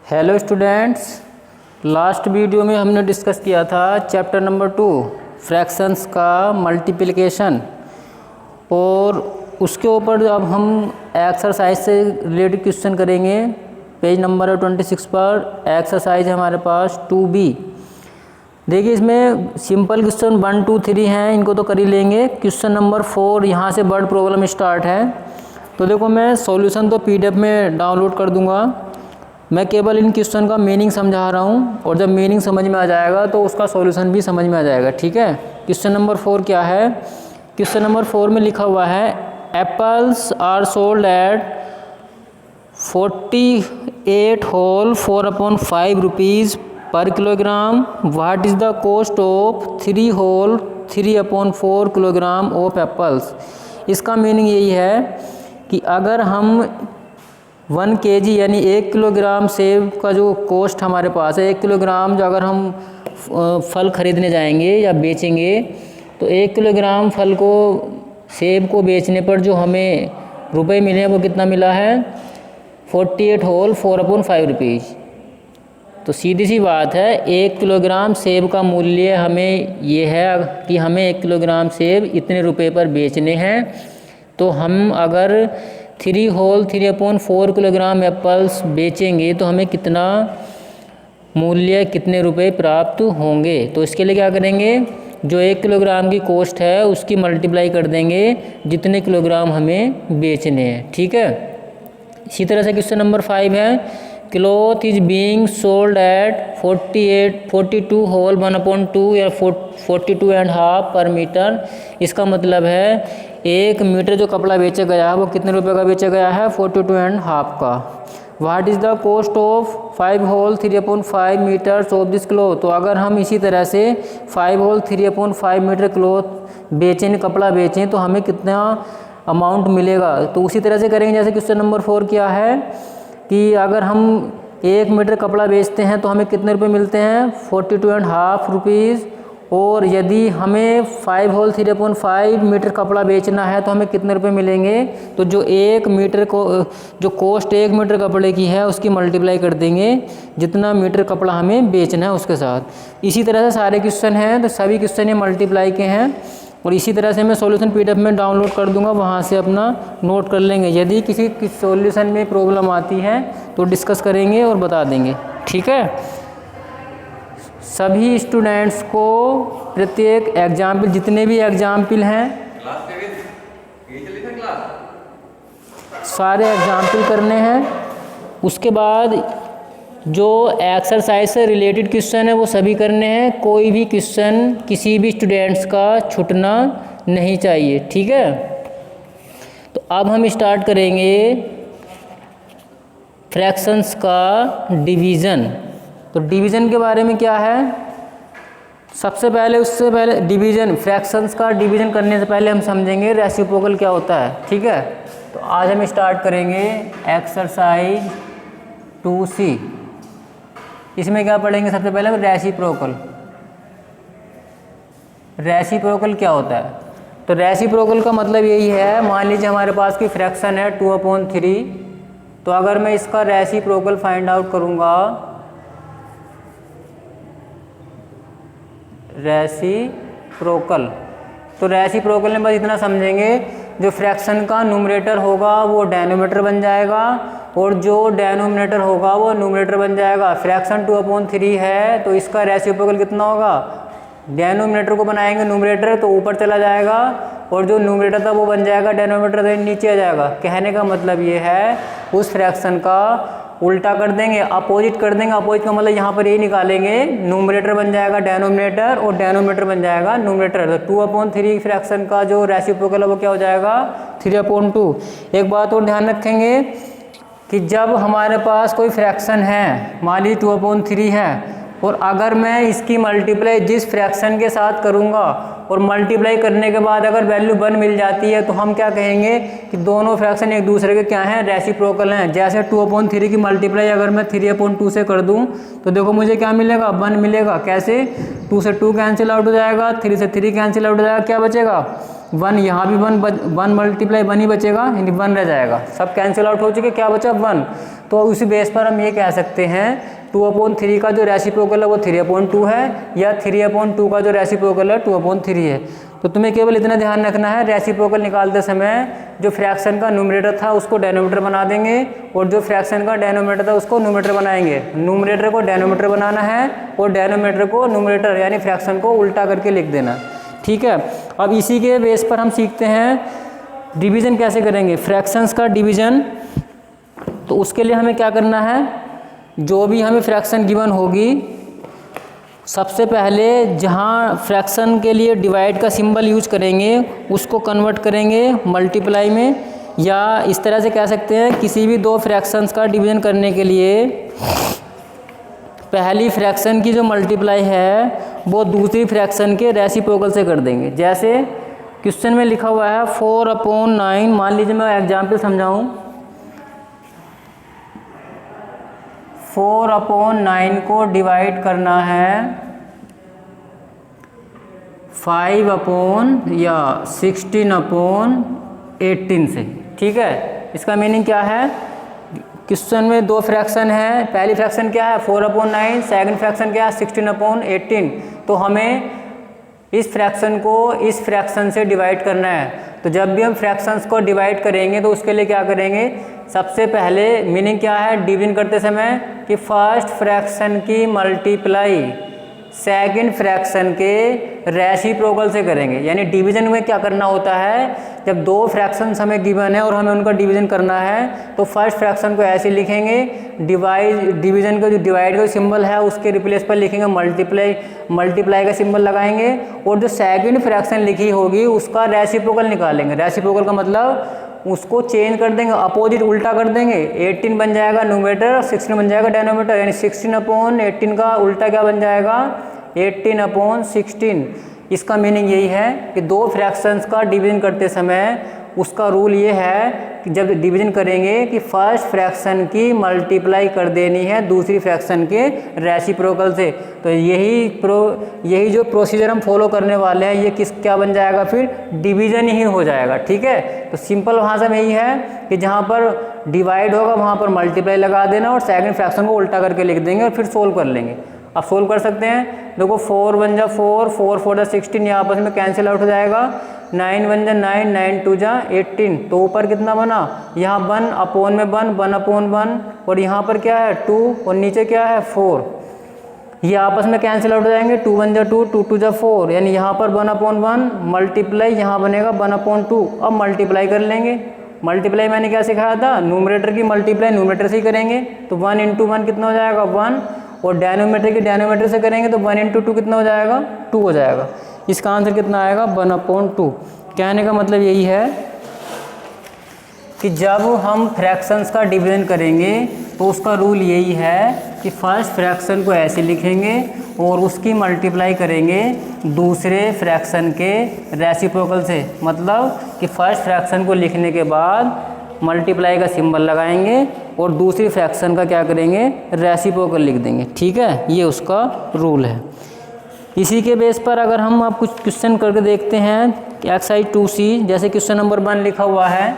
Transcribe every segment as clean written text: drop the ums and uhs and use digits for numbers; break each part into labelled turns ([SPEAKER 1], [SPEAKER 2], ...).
[SPEAKER 1] Hello students, last video में हमने discuss किया था चैप्टर नंबर 2 फ्रैक्शंस का मल्टीप्लिकेशन, और उसके ऊपर अब हम एक्सरसाइज से रिलेटेड क्वेश्चन करेंगे। पेज नंबर 26 पर एक्सरसाइज है हमारे पास 2B। देखिए इसमें सिंपल क्वेश्चन 1, 2, 3 हैं, इनको तो कर ही लेंगे। क्वेश्चन नंबर 4 यहाँ से वर्ड प्रॉब्लम स्टार्ट है। तो देखो मैं सॉल्यूशन तो PDF में डाउनलोड कर दूंगा, मैं केवल इन क्वेश्चन का मीनिंग समझा रहा हूँ, और जब मीनिंग समझ में आ जाएगा तो उसका सॉल्यूशन भी समझ में आ जाएगा। ठीक है। क्वेश्चन नंबर 4 क्या है? क्वेश्चन नंबर 4 में लिखा हुआ है apples are sold at 48 whole 4/5 rupees per kilogram. What is the cost of 3 whole 3/4 kilogram of apples. इसका मीनिंग यही है कि अगर हम 1 kg यानी 1 किलोग्राम सेब का जो कॉस्ट हमारे पास है, 1 किलोग्राम जो अगर हम फल खरीदने जाएंगे या बेचेंगे, तो 1 किलोग्राम फल को सेब को बेचने पर जो हमें रुपए मिले हैं वो कितना मिला है? 48 होल 4/5 रुपीज़। तो सीधी सी बात है, 1 किलोग्राम सेब का मूल्य हमें ये है कि हमें 1 किलोग्राम सेब इतने रुपए पर बेचने हैं। तो हम अगर 3 होल 3/4 किलोग्राम एप्पल्स बेचेंगे तो हमें कितना मूल्य, कितने रुपए प्राप्त होंगे। तो इसके लिए क्या करेंगे, जो 1 किलोग्राम की कॉस्ट है उसकी मल्टीप्लाई कर देंगे जितने किलोग्राम हमें बेचने हैं। ठीक है। इसी तरह से क्वेश्चन नंबर 5 है cloth is being sold at 42 whole 1/2 या 42.5 पर मीटर। इसका मतलब है 1 मीटर जो कपड़ा बेचा गया है वो कितने रुपए का बेचा गया है? 42.5 का। What is the cost of 5 whole 3/5 metres of this cloth. तो अगर हम इसी तरह से 5 होल 3/5 मीटर क्लॉथ बेचें, कपड़ा बेचें, तो हमें कितना अमाउंट मिलेगा। तो उसी तरह से करेंगे जैसे क्वेश्चन नंबर 4 क्या है कि अगर हम 1 मीटर कपड़ा बेचते हैं तो हमें कितने रुपए मिलते हैं? 42.5 रुपीज़। और यदि हमें 5 होल 3/5 मीटर कपड़ा बेचना है तो हमें कितने रुपए मिलेंगे? तो जो 1 मीटर को जो कॉस्ट 1 मीटर कपड़े की है उसकी मल्टीप्लाई कर देंगे जितना मीटर कपड़ा हमें बेचना है उसके साथ। इसी तरह से सारे क्वेश्चन हैं, तो सभी क्वेश्चन ये मल्टीप्लाई के हैं, और इसी तरह से मैं सॉल्यूशन PDF में डाउनलोड कर दूंगा, वहाँ से अपना नोट कर लेंगे। यदि किसी सॉल्यूशन में प्रॉब्लम आती है तो डिस्कस करेंगे और बता देंगे। ठीक है। सभी स्टूडेंट्स को प्रत्येक एग्जाम्पल, जितने भी एग्जाम्पल हैं सारे एग्जाम्पल करने हैं। उसके बाद जो एक्सरसाइज से रिलेटेड क्वेश्चन है वो सभी करने हैं। कोई भी क्वेश्चन किसी भी स्टूडेंट्स का छूटना नहीं चाहिए। ठीक है। तो अब हम स्टार्ट करेंगे फ्रैक्शंस का डिवीज़न। तो डिवीज़न के बारे में क्या है, सबसे पहले उससे पहले डिवीज़न, फ्रैक्शंस का डिवीज़न करने से पहले हम समझेंगे रेसिप्रोकल क्या होता है। ठीक है। तो आज हम स्टार्ट करेंगे एक्सरसाइज 2C। इसमें क्या पढ़ेंगे? सबसे पहले रेसिप्रोकल। रेसिप्रोकल क्या होता है? तो रेसिप्रोकल का मतलब यही है, मान लीजिए हमारे पास की फ्रैक्शन है 2/3, तो अगर मैं इसका रेसिप्रोकल फाइंड आउट करूंगा, रेसिप्रोकल, तो रेसिप्रोकल में बस इतना समझेंगे, जो फ्रैक्शन का न्यूमरेटर होगा वो डेनोमिनेटर बन जाएगा, और जो डेनोमिनेटर होगा वो न्यूमरेटर बन जाएगा। फ्रैक्शन 2/3 है तो इसका रेसिप्रोकल कितना होगा? डेनोमिनेटर को बनाएंगे न्यूमरेटर तो ऊपर चला जाएगा, और जो न्यूमरेटर था वो बन जाएगा डेनोमिनेटर से नीचे आ जाएगा। कहने का मतलब ये है उस फ्रैक्शन का उल्टा कर देंगे, अपोजिट कर देंगे। अपोजिट का मतलब यहाँ पर यही निकालेंगे, न्यूमरेटर बन जाएगा डेनोमिनेटर और डेनोमिनेटर बन जाएगा न्यूमरेटर। तो 2/3 फ्रैक्शन का जो रेसिप्रोकल है वो क्या हो जाएगा? 3/2। एक बात और ध्यान रखेंगे कि जब हमारे पास कोई फ्रैक्शन है, मान लीजिए 2/3 है, और अगर मैं इसकी मल्टीप्लाई जिस फ्रैक्शन के साथ करूँगा और मल्टीप्लाई करने के बाद अगर वैल्यू 1 मिल जाती है तो हम क्या कहेंगे कि दोनों फ्रैक्शन एक दूसरे के क्या हैं, रेसिप्रोकल हैं। जैसे 2/3 की मल्टीप्लाई अगर मैं 3/2 से कर दूं तो देखो मुझे क्या मिलेगा, 1 मिलेगा। कैसे, 2 से 2 कैंसिल आउट हो जाएगा, 3 से 3 कैंसिल आउट हो जाएगा, क्या बचेगा 1। यहाँ भी 1 मल्टीप्लाई 1 ही बचेगा, यानी 1 रह जाएगा। सब कैंसिल आउट हो चुके, क्या बचा 1। तो उसी बेस पर हम ये कह सकते हैं 2/3 का जो रेसिप्रोकल है वो 3/2 है, या 3/2 का जो रेसिप्रोकल है 2/3 है। तो तुम्हें केवल इतना ध्यान रखना है, रेसिप्रोकल निकालते समय जो फ्रैक्शन का न्यूमरेटर था उसको डेनोमीटर बना देंगे, और जो फ्रैक्शन का डेनोमीटर था उसको न्यूमरेटर बनाएंगे। न्यूमरेटर को डेनोमीटर बनाना है और डेनोमीटर को न्यूमरेटर यानी फ्रैक्शन को उल्टा करके लिख देना। ठीक है, अब इसी के बेस पर हम सीखते हैं डिवीज़न कैसे करेंगे, फ्रैक्शंस का डिवीज़न। तो उसके लिए हमें क्या करना है, जो भी हमें फ्रैक्शन गिवन होगी सबसे पहले जहाँ फ्रैक्शन के लिए डिवाइड का सिंबल यूज करेंगे उसको कन्वर्ट करेंगे मल्टीप्लाई में, या इस तरह से कह सकते हैं किसी भी दो फ्रैक्शंस का डिवीज़न करने के लिए पहली फ्रैक्शन की जो मल्टीप्लाई है वो दूसरी फ्रैक्शन के रेसिप्रोकल से कर देंगे। जैसे क्वेश्चन में लिखा हुआ है 4/9, मान लीजिए मैं एग्जाम्पल समझाऊँ, 4/9 को डिवाइड करना है 16/18 से। ठीक है, इसका मीनिंग क्या है, क्वेश्चन में दो फ्रैक्शन है, पहली फ्रैक्शन क्या है 4/9, सेकंड फ्रैक्शन क्या है 16/18। तो हमें इस फ्रैक्शन को इस फ्रैक्शन से डिवाइड करना है। तो जब भी हम फ्रैक्शंस को डिवाइड करेंगे तो उसके लिए क्या करेंगे, सबसे पहले मीनिंग क्या है डिवीजन करते समय कि फर्स्ट फ्रैक्शन की मल्टीप्लाई सेकंड फ्रैक्शन के रेसिप्रोकल से करेंगे। यानी डिवीजन में क्या करना होता है, जब दो फ्रैक्शंस हमें गिवन है और हमें उनका डिवीजन करना है तो फर्स्ट फ्रैक्शन को ऐसे लिखेंगे, डिवीजन का जो डिवाइड का सिंबल है उसके रिप्लेस पर लिखेंगे मल्टीप्लाई का सिंबल लगाएंगे, और जो सेकंड फ्रैक्शन लिखी होगी उसका रेसिप्रोकल निकालेंगे। रेसिप्रोकल का मतलब उसको चेंज कर देंगे, अपोजिट उल्टा कर देंगे। 18 बन जाएगा न्यूमरेटर, 16 बन जाएगा डेनोमीटर, यानी 16/18 का उल्टा क्या बन जाएगा 18/16। इसका मीनिंग यही है कि दो फ्रैक्शंस का डिवीजन करते समय उसका रूल ये है कि जब डिवीजन करेंगे कि फर्स्ट फ्रैक्शन की मल्टीप्लाई कर देनी है दूसरी फ्रैक्शन के रेसिप्रोकल से। तो यही जो प्रोसीजर हम फॉलो करने वाले हैं ये क्या बन जाएगा, फिर डिवीजन ही हो जाएगा। ठीक है, तो सिंपल भाषा में यही है कि जहाँ पर डिवाइड होगा वहाँ पर मल्टीप्लाई लगा देना और सेकंड फ्रैक्शन को उल्टा करके लिख देंगे और फिर सोल्व कर लेंगे। अब सोल्व कर सकते हैं, देखो 4 1 जा 4, 4 4 जा 16, ये आपस में कैंसिल आउट हो जाएगा। 9 1 जा 9, 9 2 जा 18, तो ऊपर कितना बना, यहाँ 1/1 और यहाँ पर क्या है 2 और नीचे क्या है 4, ये आपस में कैंसिल आउट हो जाएंगे। 2 1 जा 2, 2 2 जा 4, यानी यहाँ पर 1/1 मल्टीप्लाई यहाँ बनेगा 1/2। अब मल्टीप्लाई कर लेंगे, मल्टीप्लाई मैंने क्या सिखाया था, न्यूमरेटर की मल्टीप्लाई न्यूमरेटर से ही करेंगे तो 1 × 1 कितना हो जाएगा 1, और डेनोमीटर की डेनोमीटर से करेंगे तो 1 × 2 कितना हो जाएगा 2 हो जाएगा। इसका आंसर कितना आएगा 1/2। कहने का मतलब यही है कि जब हम फ्रैक्शंस का डिवीजन करेंगे तो उसका रूल यही है कि फर्स्ट फ्रैक्शन को ऐसे लिखेंगे और उसकी मल्टीप्लाई करेंगे दूसरे फ्रैक्शन के रेसिप्रोकल से। मतलब कि फर्स्ट फ्रैक्शन को लिखने के बाद मल्टीप्लाई का सिंबल लगाएंगे और दूसरी फ्रैक्शन का क्या करेंगे, रेसिप्रोकल लिख देंगे। ठीक है, ये उसका रूल है। इसी के बेस पर अगर हम आप कुछ क्वेश्चन करके देखते हैं कि एक्सरसाइज 2C, जैसे क्वेश्चन नंबर 1 लिखा हुआ है,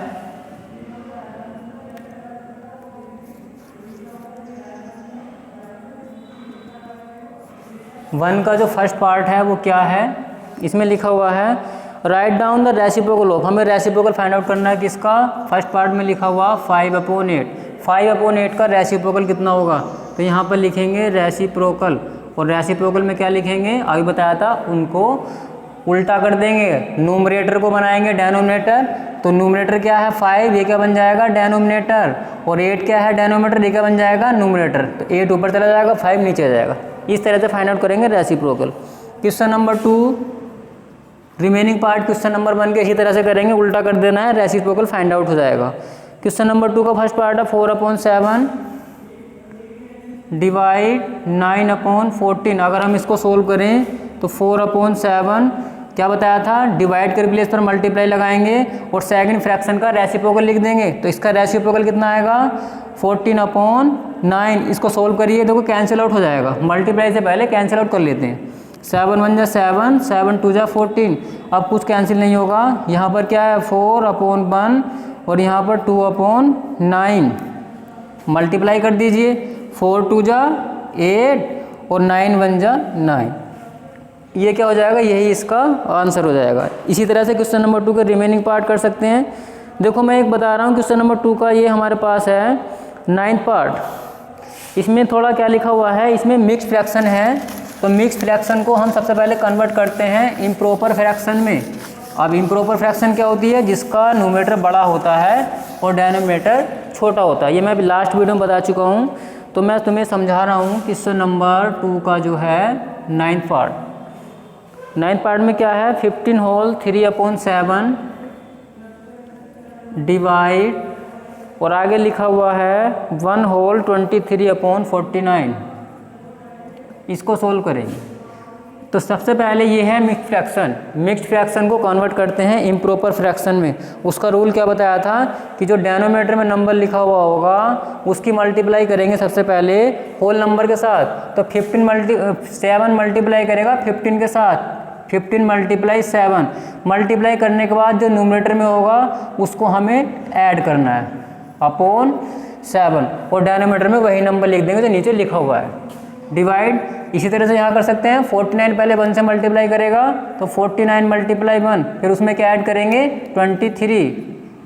[SPEAKER 1] वन का जो फर्स्ट पार्ट है वो क्या है, इसमें लिखा हुआ है write down the reciprocal of, हमें रेसिप्रोकल फाइंड आउट करना है किसका, फर्स्ट पार्ट में लिखा हुआ 5/8, 5/8 का रेसिप्रोकल कितना होगा। तो यहाँ पर लिखेंगे रेसिप्रोकल, और रेसिप्रोकल में क्या लिखेंगे, अभी बताया था, उनको उल्टा कर देंगे, न्यूमरेटर को बनाएंगे डेनोमिनेटर। तो न्यूमरेटर क्या है 5, ये क्या बन जाएगा डेनोमिनेटर, और 8 क्या है डेनोमिनेटर, ये क्या बन जाएगा न्यूमरेटर। तो 8 ऊपर चला जाएगा 5 नीचे आ जाएगा। इस तरह से फाइंड आउट करेंगे reciprocal. Question number 2, remaining part question number 1 के इसी तरह से करेंगे, उल्टा कर देना है, रेसिप्रोकल फाइंड आउट हो जाएगा। क्वेश्चन नंबर 2 का फर्स्ट पार्ट है 4/7, डिवाइड 9/14। अगर हम इसको सोल्व करें तो 4/7 क्या बताया था, डिवाइड के प्लेस पर मल्टीप्लाई लगाएंगे और सेकंड फ्रैक्शन का रेसिप्रोकल लिख देंगे। तो इसका रेसिप्रोकल कितना आएगा 14/9। इसको सोल्व करिए, देखो कैंसिल आउट हो जाएगा, मल्टीप्लाई से पहले कैंसिल आउट कर लेते हैं। 7 1 जा 7, 7 2 जा 14। अब कुछ कैंसिल नहीं होगा, यहाँ पर क्या है 4/1 और यहाँ पर 2/9। मल्टीप्लाई कर दीजिए, 4 2 जा 8 और 9 1 जा 9। ये क्या हो जाएगा, यही इसका आंसर हो जाएगा। इसी तरह से क्वेश्चन नंबर 2 के रिमेनिंग पार्ट कर सकते हैं। देखो मैं एक बता रहा हूँ, क्वेश्चन नंबर 2 का ये हमारे पास है 9th पार्ट। इसमें थोड़ा क्या लिखा हुआ है, इसमें मिक्स फ्रैक्शन है। तो मिक्स फ्रैक्शन को हम सबसे पहले कन्वर्ट करते हैं इम्प्रॉपर फ्रैक्शन में। अब इम्प्रॉपर फ्रैक्शन क्या होती है, जिसका न्यूमरेटर बड़ा होता है और डिनोमिनेटर छोटा होता है। ये मैं अभी लास्ट वीडियो में बता चुका हूँ, तो मैं तुम्हें समझा रहा हूँ क्वेश्चन नंबर 2 का जो है 9th पार्ट। 9th पार्ट में क्या है, 15 होल 3/7 डिवाइड और आगे लिखा हुआ है 1 होल 23/49। इसको सोल्व करेंगे। तो सबसे पहले ये है मिक्स फ्रैक्शन। मिक्स फ्रैक्शन को कन्वर्ट करते हैं इम्प्रॉपर फ्रैक्शन में। उसका रूल क्या बताया था कि जो डिनोमिनेटर में नंबर लिखा हुआ होगा उसकी मल्टीप्लाई करेंगे सबसे पहले होल नंबर के साथ। तो 7 मल्टीप्लाई करेगा 15 के साथ, 15 मल्टीप्लाई 7। मल्टीप्लाई करने के बाद जो न्यूमरेटर में होगा उसको हमें ऐड करना है अपॉन 7 और डिनोमिनेटर में वही नंबर लिख देंगे जो नीचे लिखा हुआ है। डिवाइड इसी तरह से यहाँ कर सकते हैं, 49 पहले 1 से मल्टीप्लाई करेगा तो 49 मल्टीप्लाई 1, फिर उसमें क्या ऐड करेंगे 23।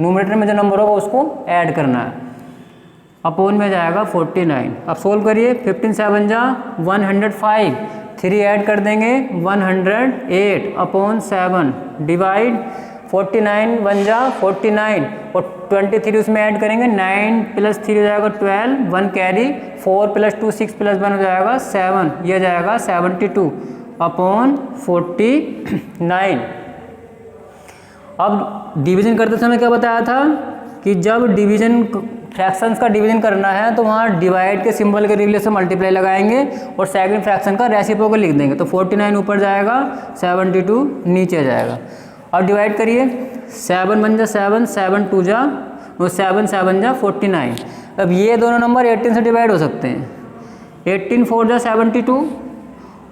[SPEAKER 1] न्यूमरेटर में जो नंबर होगा उसको ऐड करना है, अपॉन में जाएगा 49। अब सोल्व करिए, 15 7 जा 105, 3 ऐड कर देंगे 108/7 डिवाइड 49 1 जा 49 और 23 उसमें ऐड करेंगे, 9 + 3 हो जाएगा 12, 1 कैरी, 4 + 2 6 + 1 हो जाएगा 7, यह जाएगा 72/49। अब डिवीजन करते समय क्या बताया था कि जब डिवीजन फ्रैक्शंस का डिवीजन करना है तो वहाँ डिवाइड के सिंबल के रिप्लेस में मल्टीप्लाई लगाएंगे और सेकंड फ्रैक्शन का रेसिप्रोकल लिख देंगे। तो 49 ऊपर जाएगा, 72 नीचे जाएगा। अब डिवाइड करिए, 7 1 जा 7, 7 2 जा 7 7 जा 49। अब ये दोनों नंबर 18 से डिवाइड हो सकते हैं। 18 4 जा 72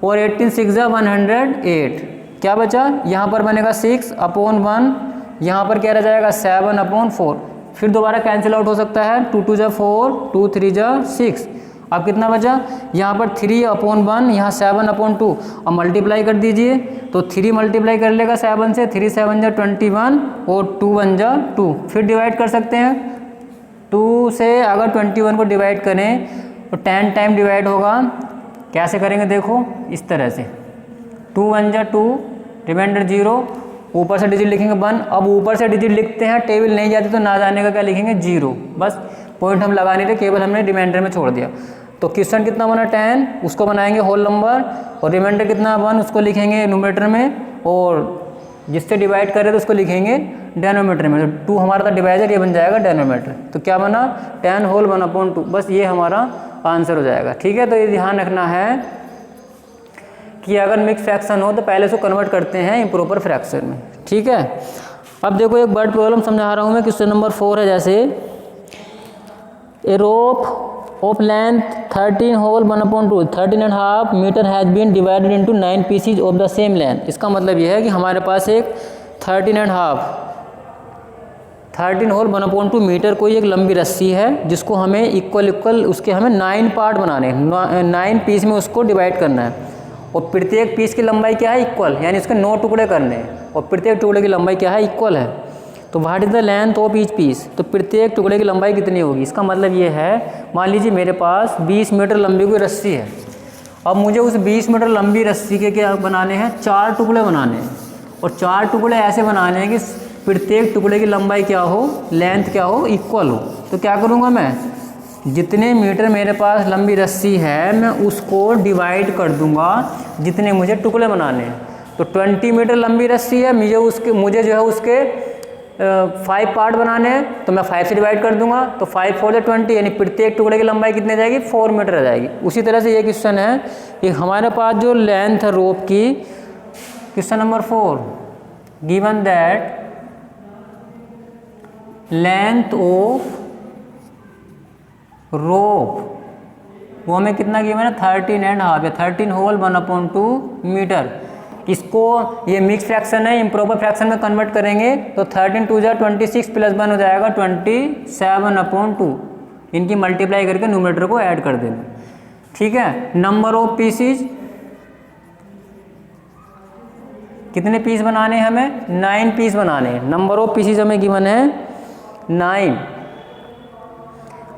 [SPEAKER 1] और 18 6 जा 108। क्या बचा, यहाँ पर बनेगा 6/1, यहाँ पर क्या रह जाएगा 7/4। फिर दोबारा कैंसिल आउट हो सकता है, 2 2 जा 4, 2 3 जा 6। अब कितना बचा, यहाँ पर 3/1, यहाँ 7/2। अब मल्टीप्लाई कर दीजिए, तो 3 मल्टीप्लाई कर लेगा 7 से, 3 7 जा 21 और 2 1 जा 2। फिर डिवाइड कर सकते हैं, 2 से अगर 21 को डिवाइड करें तो 10 टाइम डिवाइड होगा। कैसे करेंगे देखो, इस तरह से 2 1 जा 2, रिमाइंडर 0, ऊपर से डिजिट लिखेंगे 1। अब ऊपर से डिजिट लिखते हैं, टेबल नहीं जाती तो ना जाने का क्या लिखेंगे 0। बस पॉइंट हम लगा नहीं रहे, केवल हमने रिमाइंडर में छोड़ दिया। तो क्वेश्चन कितना बना 10, उसको बनाएंगे होल नंबर और रिमाइंडर कितना 1 उसको लिखेंगे न्यूमरेटर में और जिससे डिवाइड करें तो उसको लिखेंगे डिनोमिनेटर में। तो 2 हमारा था डिवाइजर, ये बन जाएगा डिनोमिनेटर। तो क्या बना 10 होल 1/2, बस ये हमारा आंसर हो जाएगा। ठीक है, तो ये ध्यान रखना है कि अगर मिक्स फ्रैक्शन हो तो पहले उसको कन्वर्ट करते हैं इम्प्रॉपर फ्रैक्शन में। ठीक है, अब देखो एक वर्ड प्रॉब्लम समझा रहा हूँ मैं। क्वेश्चन नंबर 4 है जैसे, a rope of length 13 whole 1/2, 13.5 metre has been divided into 9 pieces of the same length. इसका मतलब यह है कि हमारे पास एक 13 होल 1/2 मीटर कोई एक लंबी रस्सी है जिसको हमें इक्वल उसके हमें 9 पार्ट बनाने हैं, 9 पीस में उसको डिवाइड करना है और प्रत्येक पीस की लंबाई क्या है इक्वल, यानी उसके 9 टुकड़े करने हैं और प्रत्येक टुकड़े की लंबाई क्या है इक्वल है। तो what is the length of each piece, तो प्रत्येक टुकड़े की लंबाई कितनी होगी। इसका मतलब ये है, मान लीजिए मेरे पास 20 मीटर लंबी कोई रस्सी है। अब मुझे उस 20 मीटर लंबी रस्सी के क्या बनाने हैं, 4 टुकड़े बनाने हैं और 4 टुकड़े ऐसे बनाने हैं कि प्रत्येक टुकड़े की लंबाई क्या हो, लेंथ क्या हो, इक्वल हो। तो क्या करूँगा मैं, जितने मीटर मेरे पास लंबी रस्सी है मैं उसको डिवाइड कर दूंगा जितने मुझे टुकड़े बनाने हैं। तो 20 मीटर लंबी रस्सी है, मुझे जो है उसके 5 पार्ट बनाने हैं तो मैं 5 से डिवाइड कर दूंगा, तो 5 4 20, यानी प्रत्येक टुकड़े की लंबाई कितनी जाएगी 4 मीटर आ जाएगी। उसी तरह से ये क्वेश्चन है कि हमारे पास जो लेंथ है रोप की, question number 4, given that length of rope, वो हमें कितना गिवन है 13.5 या 13 होल 1/2 मीटर। इसको ये मिक्स फ्रैक्शन है, इम्प्रॉपर फ्रैक्शन में कन्वर्ट करेंगे तो 13 2 जा 26 + 1 हो जाएगा 27/2। इनकी मल्टीप्लाई करके न्यूमरेटर को ऐड कर देना, ठीक है। नंबर ऑफ पीसीज, कितने पीस बनाने हैं हमें 9 पीस बनाने हैं। नंबर ऑफ पीसीज हमें गिवन है 9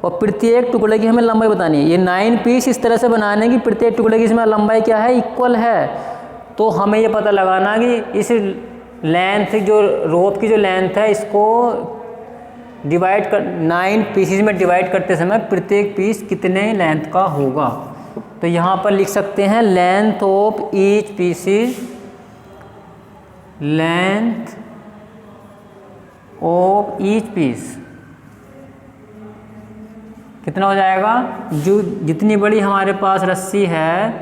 [SPEAKER 1] और प्रत्येक टुकड़े की हमें लंबाई बतानी है। ये 9 पीस इस तरह से बनाने की प्रत्येक टुकड़े की इसमें लंबाई क्या है इक्वल है, तो हमें ये पता लगाना कि इस लेंथ जो रोप की जो लेंथ है इसको डिवाइड कर 9 पीसीज में डिवाइड करते समय प्रत्येक पीस कितने लेंथ का होगा। तो यहाँ पर लिख सकते हैं length of each pieces, length of each piece कितना हो जाएगा, जो जितनी बड़ी हमारे पास रस्सी है,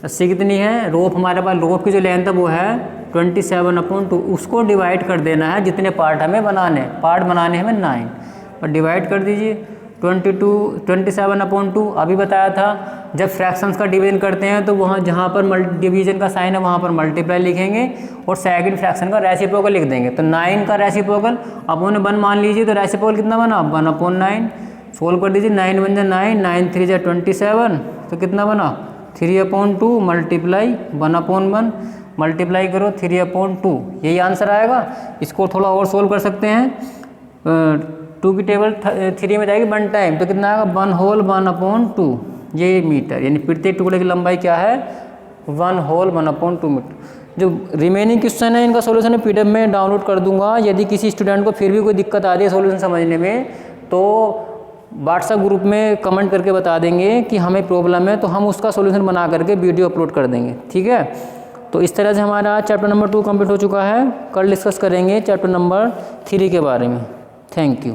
[SPEAKER 1] रस्सी कितनी है रोप हमारे पास, रोप की जो लेंथ है वो है 27/2, उसको डिवाइड कर देना है जितने पार्ट हमें बनाने, पार्ट बनाने हमें 9 और डिवाइड कर दीजिए 27/2। अभी बताया था जब फ्रैक्शंस का डिवीजन करते हैं तो वहाँ जहाँ पर डिवीजन का साइन है वहाँ पर मल्टीप्लाई लिखेंगे और सेकंड फ्रैक्शन का रेसिप्रोकल लिख देंगे। तो 9 का रेसिप्रोकल अपने 1 मान लीजिए, तो रेसिप्रोकल कितना बना 1/9। सोल्व कर दीजिए, 9 1 जा 9, 9 3 जा 27, तो कितना बना 3/2 मल्टीप्लाई 1/1 मल्टीप्लाई करो 3/2, यही आंसर आएगा। इसको थोड़ा और सोल्व कर सकते हैं, 2 की टेबल 3 में जाएगी 1 टाइम, तो कितना आएगा 1 होल 1/2 ये मीटर, यानी प्रत्येक टुकड़े की लंबाई क्या है 1 होल 1/2 मीटर। जो रिमेनिंग क्वेश्चन है इनका सोल्यूशन मैं PDF में डाउनलोड कर दूंगा। यदि किसी स्टूडेंट को फिर भी कोई दिक्कत आ रही है सोल्यूशन समझने में तो व्हाट्सएप ग्रुप में कमेंट करके बता देंगे कि हमें प्रॉब्लम है, तो हम उसका सोल्यूशन बना करके वीडियो अपलोड कर देंगे, ठीक है। तो इस तरह से हमारा चैप्टर नंबर 2 कंप्लीट हो चुका है। कल डिस्कस करेंगे चैप्टर नंबर 3 के बारे में। Thank you.